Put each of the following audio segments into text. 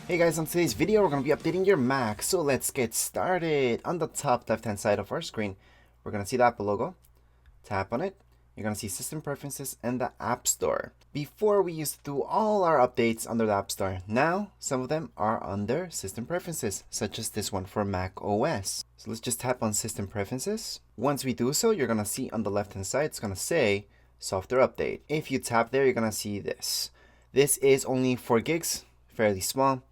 Hey guys, on today's video we're going to be updating your Mac, so let's get started. On the top left hand side of our screen, we're going to see the Apple logo. Tap on it, you're going to see System Preferences and the App Store. Before we used to do all our updates under the App Store. Now, some of them are under System Preferences, such as this one for macOS. So let's just tap on System Preferences. Once we do so, you're going to see on the left hand side, it's going to say Software Update. If you tap there, you're going to see this. This is only 4 gigs, fairly small.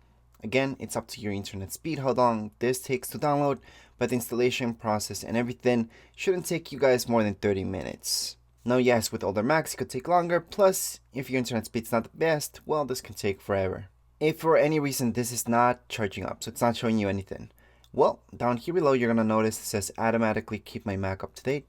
Again, it's up to your internet speed, how long this takes to download, but the installation process and everything shouldn't take you guys more than 30 minutes. Now yes, with older Macs it could take longer, plus if your internet speed's not the best, well, this can take forever. If for any reason this is not charging up, so it's not showing you anything, well, down here below you're going to notice it says automatically keep my Mac up to date.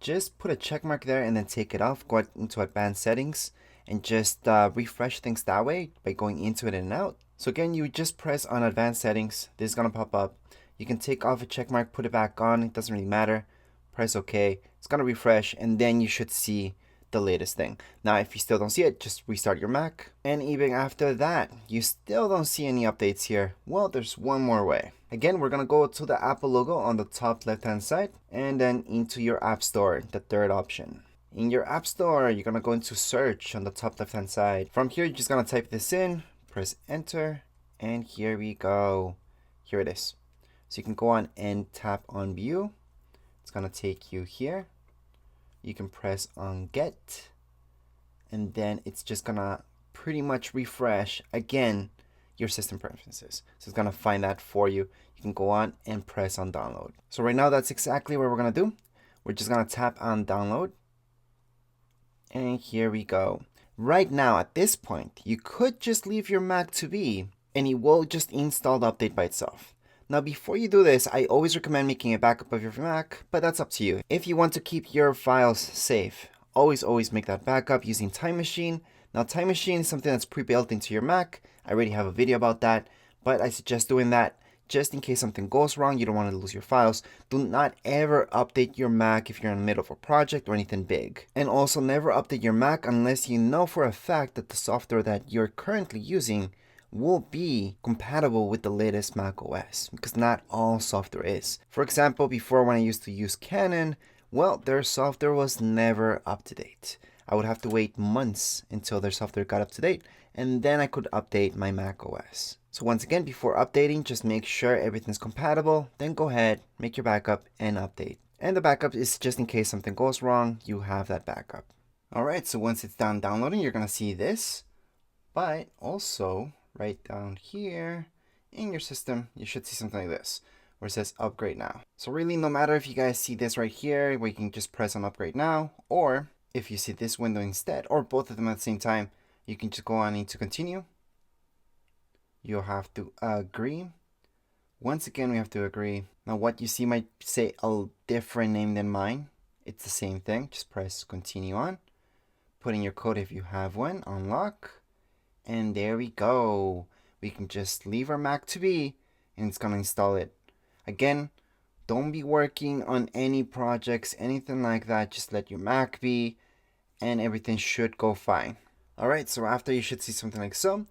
Just put a check mark there and then take it off, go into advanced settings and just refresh things that way by going into it and out. So again, you just press on advanced settings. This is going to pop up. You can take off a check mark, put it back on. It doesn't really matter. Press OK. It's going to refresh and then you should see the latest thing. Now, if you still don't see it, just restart your Mac. And even after that, you still don't see any updates here. Well, there's one more way. Again, we're going to go to the Apple logo on the top left-hand side and then into your App Store, the third option. In your App Store, you're going to go into search on the top left-hand side. From here, you're just going to type this in. Press enter and here we go. Here it is. So you can go on and tap on view. It's gonna take you here. You can press on get and then it's just gonna pretty much refresh again your system preferences. So it's gonna find that for you. You can go on and press on download. So right now that's exactly what we're gonna do. We're just gonna tap on download and here we go. Right now, at this point, you could just leave your Mac to be, and it will just install the update by itself. Now, before you do this, I always recommend making a backup of your Mac, but that's up to you. If you want to keep your files safe, always make that backup using Time Machine. Now, Time Machine is something that's pre-built into your Mac. I already have a video about that, but I suggest doing that just in case something goes wrong. You don't want to lose your files. Do not ever update your Mac if you're in the middle of a project or anything big. And also never update your Mac unless you know for a fact that the software that you're currently using will be compatible with the latest macOS, because not all software is. For example, before when I used to use Canon, well, their software was never up to date. I would have to wait months until their software got up to date, and then I could update my macOS. So once again, before updating, just make sure everything's compatible, then go ahead, make your backup and update. And the backup is just in case something goes wrong, you have that backup. Alright, so once it's done downloading, you're going to see this, but also right down here in your system, you should see something like this, where it says upgrade now. So really, no matter if you guys see this right here, where you can just press on upgrade now, or if you see this window instead, or both of them at the same time, you can just go on into continue. You'll have to agree. Once again, we have to agree. Now what you see might say a different name than mine. It's the same thing. Just press continue on. Put in your code if you have one. Unlock. And there we go. We can just leave our Mac to be and it's going to install it. Again, don't be working on any projects, anything like that. Just let your Mac be and everything should go fine. Alright, so after you should see something like so.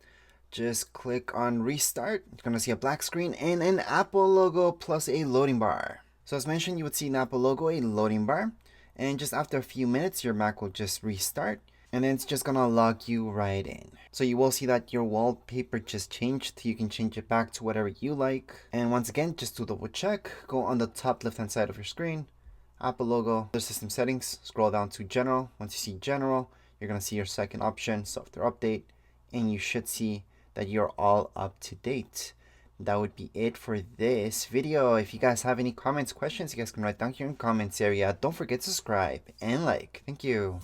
Just click on restart. You're going to see a black screen and an Apple logo plus a loading bar. So as mentioned, you would see an Apple logo, a loading bar. And just after a few minutes, your Mac will just restart. And then it's just going to log you right in. So you will see that your wallpaper just changed. You can change it back to whatever you like. And once again, just to double check, go on the top left hand side of your screen. Apple logo, the system settings, scroll down to general. Once you see general, you're going to see your second option, software update. And you should see that you're all up to date. That would be it for this video. If you guys have any comments, questions, you guys can write down here in the comments area. Don't forget to subscribe and like. Thank you.